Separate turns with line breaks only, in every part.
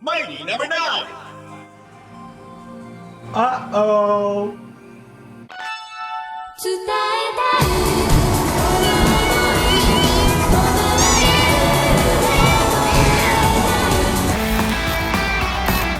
Mighty number 9!
Uh-oh.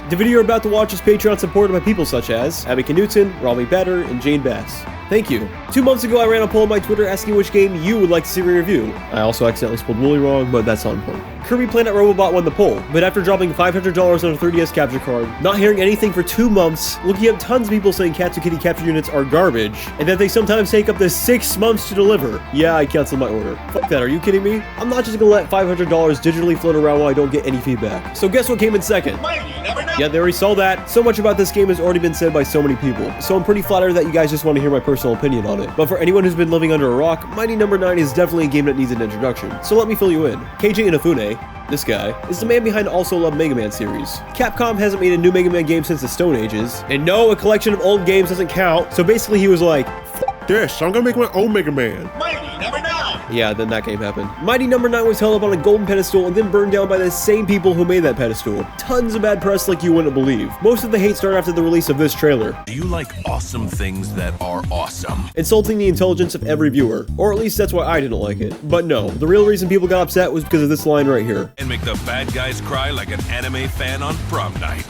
The video you're about to watch is Patreon supported by people such as Abby Knutson, Rami Batter, and Jane Bass. Thank you. 2 months ago, I ran a poll on my Twitter asking which game you would like to see me review. I also accidentally spelled Wooly wrong, but that's not important. Kirby Planet Robobot won the poll, but after dropping $500 on a 3DS capture card, not hearing anything for 2 months, looking at tons of people saying Katsukity capture units are garbage, and that they sometimes take up to 6 months to deliver, yeah, I canceled my order. Fuck that, are you kidding me? I'm not just gonna let $500 digitally float around while I don't get any feedback. So guess what came in second?
Mighty number 9!
Yeah, they already saw that. So much about this game has already been said by so many people, so I'm pretty flattered that you guys just want to hear my personal opinion on it. But for anyone who's been living under a rock, Mighty number 9 is definitely a game that needs an introduction. So let me fill you in. KJ Inafune, this guy, is the man behind the Also Love Mega Man series. Capcom hasn't made a new Mega Man game since the Stone Ages, and no, a collection of old games doesn't count, so basically he was like, "F this, I'm gonna make my own Mega Man."
Mighty number 9!
Yeah, then that game happened. Mighty number 9 was held up on a golden pedestal and then burned down by the same people who made that pedestal. Tons of bad press like you wouldn't believe. Most of the hate started after the release of this trailer.
Do you like awesome things that are awesome?
Insulting the intelligence of every viewer. Or at least that's why I didn't like it. But no, the real reason people got upset was because of this line right here.
And make the bad guys cry like an anime fan on prom night.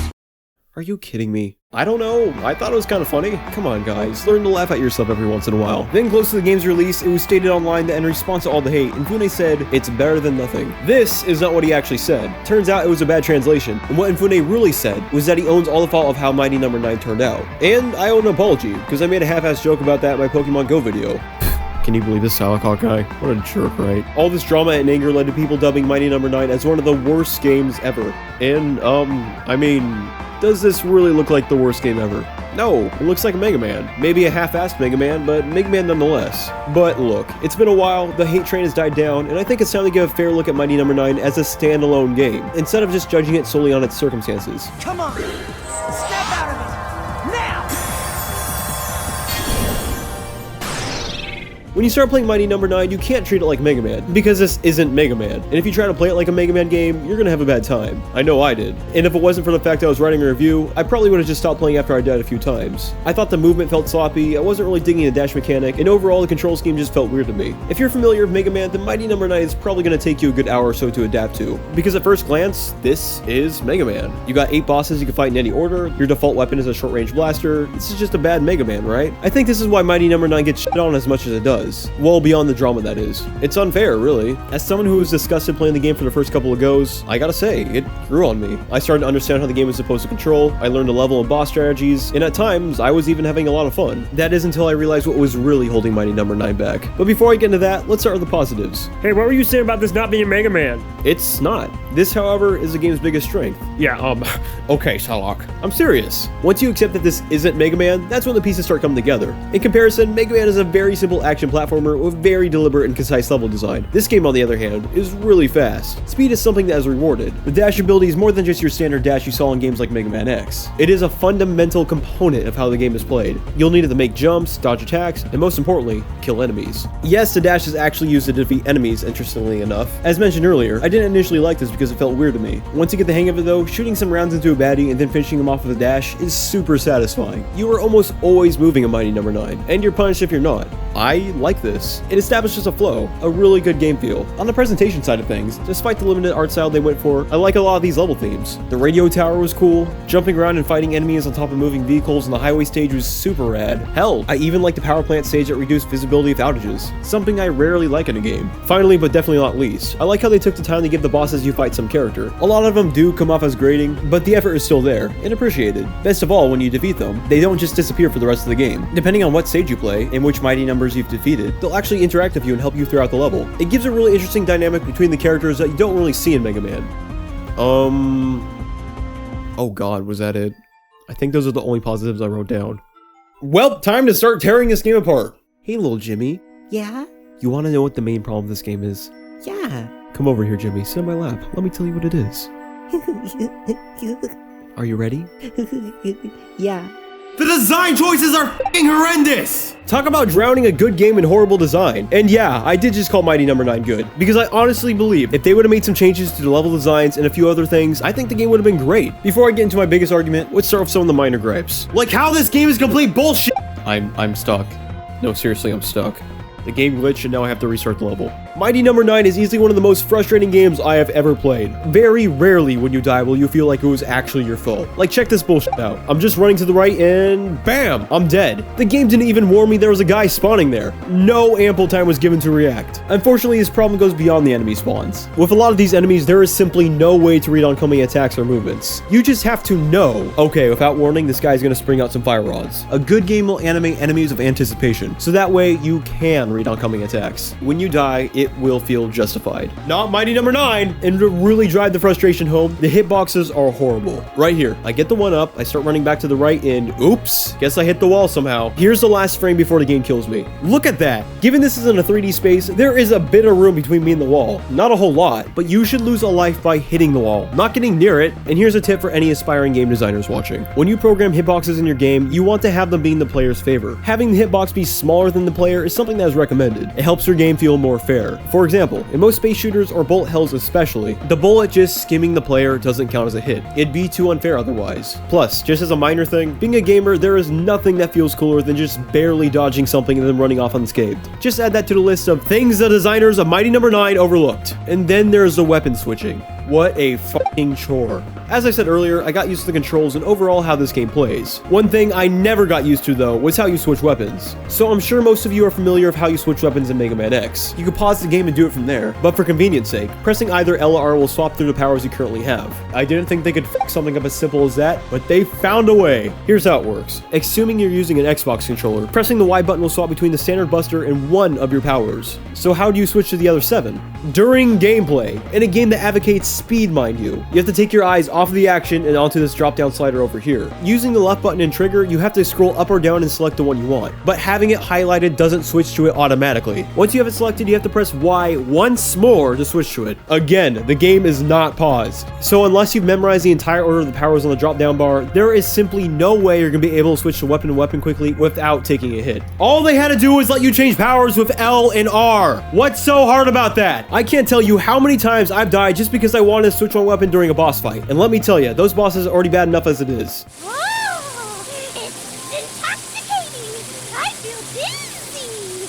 Are you kidding me? I don't know. I thought it was kind of funny. Come on, guys. Learn to laugh at yourself every once in a while. Then, close to the game's release, it was stated online that in response to all the hate, Inafune said, "It's better than nothing." This is not what he actually said. Turns out it was a bad translation, and what Inafune really said was that he owns all the fault of how Mighty number 9 turned out. And I owe an apology, because I made a half-assed joke about that in my Pokemon Go video. Can you believe this SilokHawk guy? What a jerk, right? All this drama and anger led to people dubbing Mighty number 9 as one of the worst games ever. And, I mean, does this really look like the worst game ever? No, it looks like a Mega Man. Maybe a half-assed Mega Man, but Mega Man nonetheless. But look, it's been a while, the hate train has died down, and I think it's time to give a fair look at Mighty number 9 as a standalone game, instead of just judging it solely on its circumstances.
Come on! Snap out of it! Now!
When you start playing Mighty number 9, you can't treat it like Mega Man, because this isn't Mega Man. And if you try to play it like a Mega Man game, you're gonna have a bad time. I know I did. And if it wasn't for the fact I was writing a review, I probably would have just stopped playing after I died a few times. I thought the movement felt sloppy, I wasn't really digging the dash mechanic, and overall the control scheme just felt weird to me. If you're familiar with Mega Man, then Mighty number 9 is probably gonna take you a good hour or so to adapt to. Because at first glance, this is Mega Man. You got 8 bosses you can fight in any order, your default weapon is a short-range blaster. This is just a bad Mega Man, right? I think this is why Mighty number 9 gets shit on as much as it does. Well beyond the drama, that is. It's unfair, really. As someone who was disgusted playing the game for the first couple of goes, I gotta say, it grew on me. I started to understand how the game was supposed to control, I learned to level and boss strategies, and at times, I was even having a lot of fun. That is until I realized what was really holding Mighty number 9 back. But before I get into that, let's start with the positives.
Hey, what were you saying about this not being Mega Man?
It's not. This, however, is the game's biggest strength.
Yeah, okay, SilokHawk.
I'm serious. Once you accept that this isn't Mega Man, that's when the pieces start coming together. In comparison, Mega Man is a very simple action platformer with very deliberate and concise level design. This game, on the other hand, is really fast. Speed is something that is rewarded. The dash ability is more than just your standard dash you saw in games like Mega Man X. It is a fundamental component of how the game is played. You'll need it to make jumps, dodge attacks, and most importantly, kill enemies. Yes, the dash is actually used to defeat enemies, interestingly enough. As mentioned earlier, I didn't initially like this because it felt weird to me. Once you get the hang of it though, shooting some rounds into a baddie and then finishing them off with a dash is super satisfying. You are almost always moving a Mighty number 9, and you're punished if you're not. I like this. It establishes a flow, a really good game feel. On the presentation side of things, despite the limited art style they went for, I like a lot of these level themes. The radio tower was cool, jumping around and fighting enemies on top of moving vehicles on the highway stage was super rad. Hell, I even like the power plant stage that reduced visibility with outages, something I rarely like in a game. Finally, but definitely not least, I like how they took the time to give the bosses you fight some character. A lot of them do come off as grating, but the effort is still there, and appreciated. Best of all, when you defeat them, they don't just disappear for the rest of the game. Depending on what stage you play, and which Mighty numbers you've defeated, they'll actually interact with you and help you throughout the level. It gives a really interesting dynamic between the characters that you don't really see in Mega Man. Oh god, was that it? I think those are the only positives I wrote down. Well, time to start tearing this game apart. Hey, little Jimmy.
Yeah?
You want to know what the main problem of this game is?
Yeah.
Come over here, Jimmy. Sit in my lap. Let me tell you what it is. Are you ready?
Yeah.
The design choices are f***ing horrendous!
Talk about drowning a good game in horrible design. And yeah, I did just call Mighty No. 9 good, because I honestly believe if they would have made some changes to the level designs and a few other things, I think the game would have been great. Before I get into my biggest argument, let's start with some of the minor gripes.
Like how this game is complete bullshit!
I'm stuck. No, seriously, I'm stuck. The game glitched and now I have to restart the level. Mighty No. 9 is easily one of the most frustrating games I have ever played. Very rarely when you die will you feel like it was actually your fault. Like, check this bullshit out. I'm just running to the right and bam, I'm dead. The game didn't even warn me there was a guy spawning there. No ample time was given to react. Unfortunately, this problem goes beyond the enemy spawns. With a lot of these enemies, there is simply no way to read oncoming attacks or movements. You just have to know, okay, without warning, this guy's gonna spring out some fire rods. A good game will animate enemies of anticipation, so that way you can read oncoming attacks. When you die, it will feel justified. Not Mighty No. 9! And to really drive the frustration home, the hitboxes are horrible. Right here, I get the one up, I start running back to the right, and oops, guess I hit the wall somehow. Here's the last frame before the game kills me. Look at that! Given this isn't a 3D space, there is a bit of room between me and the wall. Not a whole lot, but you should lose a life by hitting the wall, not getting near it. And here's a tip for any aspiring game designers watching. When you program hitboxes in your game, you want to have them be in the player's favor. Having the hitbox be smaller than the player is something that is recommended. It helps your game feel more fair. For example, in most space shooters or bullet hells especially, the bullet just skimming the player doesn't count as a hit. It'd be too unfair otherwise. Plus, just as a minor thing, being a gamer, there is nothing that feels cooler than just barely dodging something and then running off unscathed. Just add that to the list of things the designers of Mighty No. 9 overlooked. And then there's the weapon switching. What a fucking chore. As I said earlier, I got used to the controls and overall how this game plays. One thing I never got used to though was how you switch weapons. So I'm sure most of you are familiar with how you switch weapons in Mega Man X. You can pause the game and do it from there, but for convenience sake, pressing either L or R will swap through the powers you currently have. I didn't think they could f something up as simple as that, but they found a way. Here's how it works. Assuming you're using an Xbox controller, pressing the Y button will swap between the standard buster and one of your powers. So how do you switch to the other 7? During gameplay, in a game that advocates speed, mind you have to take your eyes off of the action and onto this drop down slider over here. Using the left button and trigger, you have to scroll up or down and select the one you want, but having it highlighted doesn't switch to it automatically. Once you have it selected, you have to press Y once more to switch to it. Again, the game is not paused. So unless you've memorized the entire order of the powers on the drop down bar, there is simply no way you're gonna be able to switch to weapon to weapon quickly without taking a hit. All they had to do was let you change powers with L and R. What's so hard about that? I can't tell you how many times I've died just because I wanted to switch my weapon during a boss fight. And let me tell you, those bosses are already bad enough as it is.
Whoa! It's intoxicating! I feel dizzy!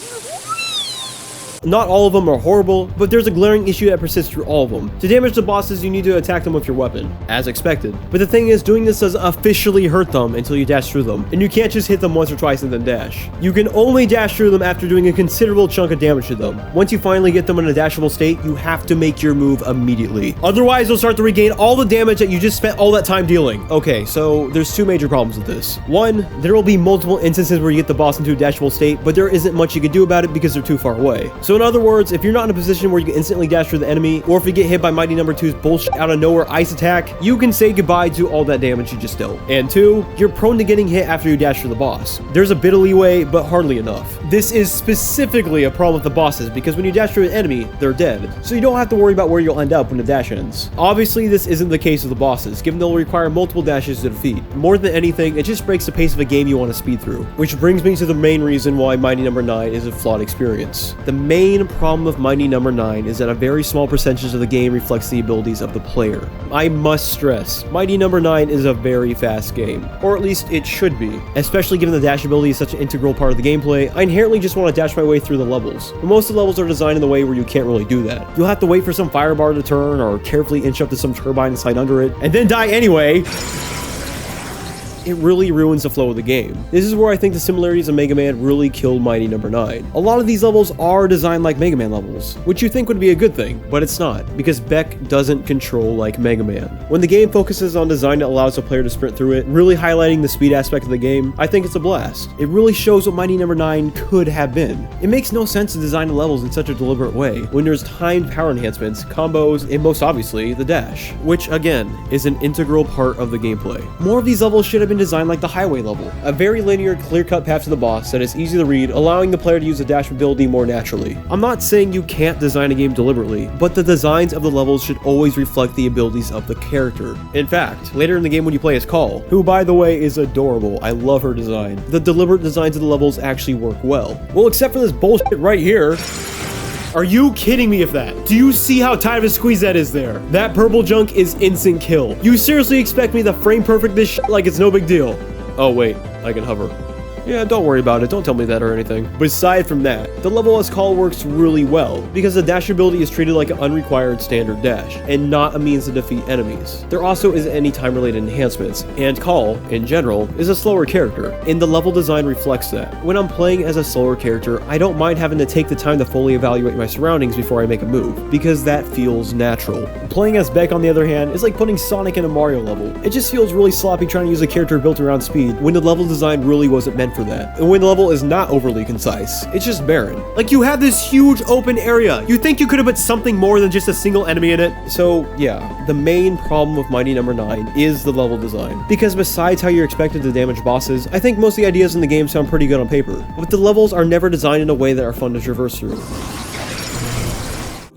Whee!
Not all of them are horrible, but there's a glaring issue that persists through all of them. To damage the bosses, you need to attack them with your weapon, as expected. But the thing is, doing this doesn't officially hurt them until you dash through them, and you can't just hit them once or twice and then dash. You can only dash through them after doing a considerable chunk of damage to them. Once you finally get them in a dashable state, you have to make your move immediately. Otherwise, you'll start to regain all the damage that you just spent all that time dealing. Okay, so there's two major problems with this. One, there will be multiple instances where you get the boss into a dashable state, but there isn't much you can do about it because they're too far away. So in other words, if you're not in a position where you can instantly dash through the enemy, or if you get hit by Mighty No. 2's bullshit out of nowhere ice attack, you can say goodbye to all that damage you just dealt. And two, you're prone to getting hit after you dash through the boss. There's a bit of leeway, but hardly enough. This is specifically a problem with the bosses because when you dash through an enemy, they're dead. So you don't have to worry about where you'll end up when the dash ends. Obviously, this isn't the case with the bosses, given they'll require multiple dashes to defeat. More than anything, it just breaks the pace of a game you want to speed through. Which brings me to the main reason why Mighty No. 9 is a flawed experience. The main problem of Mighty No. 9 is that a very small percentage of the game reflects the abilities of the player. I must stress, Mighty No. 9 is a very fast game, or at least it should be. Especially given the dash ability is such an integral part of the gameplay, I inherently just want to dash my way through the levels. But most of the levels are designed in a way where you can't really do that. You'll have to wait for some firebar to turn, or carefully inch up to some turbine and slide under it, and then die anyway. It really ruins the flow of the game. This is where I think the similarities of Mega Man really killed Mighty No. 9. A lot of these levels are designed like Mega Man levels, which you think would be a good thing, but it's not, because Beck doesn't control like Mega Man. When the game focuses on design that allows the player to sprint through it, really highlighting the speed aspect of the game, I think it's a blast. It really shows what Mighty No. 9 could have been. It makes no sense to design the levels in such a deliberate way, when there's timed power enhancements, combos, and most obviously, the dash, which again, is an integral part of the gameplay. More of these levels should have been designed like the highway level, a very linear, clear-cut path to the boss that is easy to read, allowing the player to use the dash ability more naturally. I'm not saying you can't design a game deliberately, but the designs of the levels should always reflect the abilities of the character. In fact, later in the game when you play as Call, who by the way is adorable, I love her design, the deliberate designs of the levels actually work well. Well, except for this bullshit right here.
Are you kidding me of that? Do you see how tight of a squeeze that is there? That purple junk is instant kill. You seriously expect me to frame perfect this shit like it's no big deal?
Oh wait, I can hover. Yeah, don't worry about it, don't tell me that or anything. But aside from that, the level as Call works really well, because the dash ability is treated like an unrequired standard dash, and not a means to defeat enemies. There also isn't any time-related enhancements, and Call, in general, is a slower character, and the level design reflects that. When I'm playing as a slower character, I don't mind having to take the time to fully evaluate my surroundings before I make a move, because that feels natural. Playing as Beck, on the other hand, is like putting Sonic in a Mario level. It just feels really sloppy trying to use a character built around speed, when the level design really wasn't meant for that. And when the level is not overly concise, it's just barren.
Like, you have this huge open area. You think you could have put something more than just a single enemy in it?
So yeah, the main problem with Mighty No. 9 is the level design. Because besides how you're expected to damage bosses, I think most of the ideas in the game sound pretty good on paper, but the levels are never designed in a way that are fun to traverse through.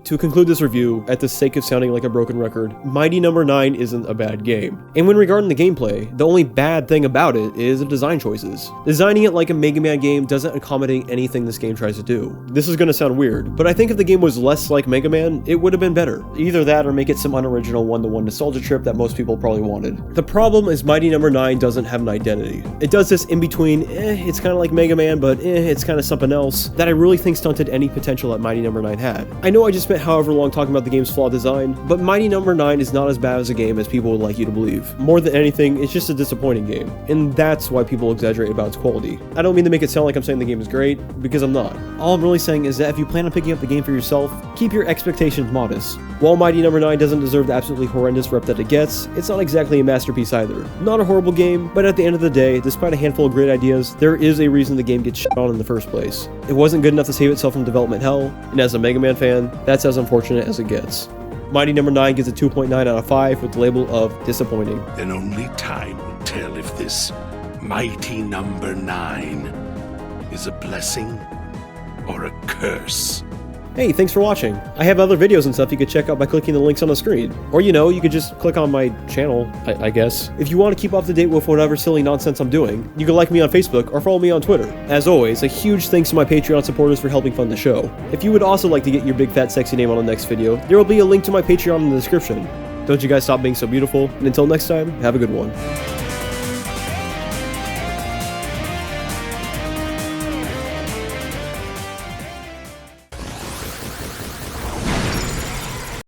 To conclude this review, at the sake of sounding like a broken record, Mighty No. 9 isn't a bad game. And when regarding the gameplay, the only bad thing about it is the design choices. Designing it like a Mega Man game doesn't accommodate anything this game tries to do. This is gonna sound weird, but I think if the game was less like Mega Man, it would have been better. Either that or make it some unoriginal one-to-one nostalgia trip that most people probably wanted. The problem is Mighty No. 9 doesn't have an identity. It does this in between, it's kinda like Mega Man, but it's kinda something else, that I really think stunted any potential that Mighty No. 9 had. I know I just spent however long talking about the game's flawed design, but Mighty No. 9 is not as bad as a game as people would like you to believe. More than anything, it's just a disappointing game, and that's why people exaggerate about its quality. I don't mean to make it sound like I'm saying the game is great, because I'm not. All I'm really saying is that if you plan on picking up the game for yourself, keep your expectations modest. While Mighty No. 9 doesn't deserve the absolutely horrendous rep that it gets, it's not exactly a masterpiece either. Not a horrible game, but at the end of the day, despite a handful of great ideas, there is a reason the game gets shit on in the first place. It wasn't good enough to save itself from development hell, and as a Mega Man fan, that's as unfortunate as it gets. Mighty No. 9 gives a 2.9 out of 5 with the label of disappointing.
Then only time will tell if this mighty number 9 is a blessing or a curse.
Hey, thanks for watching. I have other videos and stuff you could check out by clicking the links on the screen. Or you could just click on my channel, I guess. If you want to keep up to date with whatever silly nonsense I'm doing, you can like me on Facebook or follow me on Twitter. As always, a huge thanks to my Patreon supporters for helping fund the show. If you would also like to get your big fat sexy name on the next video, there will be a link to my Patreon in the description. Don't you guys stop being so beautiful, and until next time, have a good one.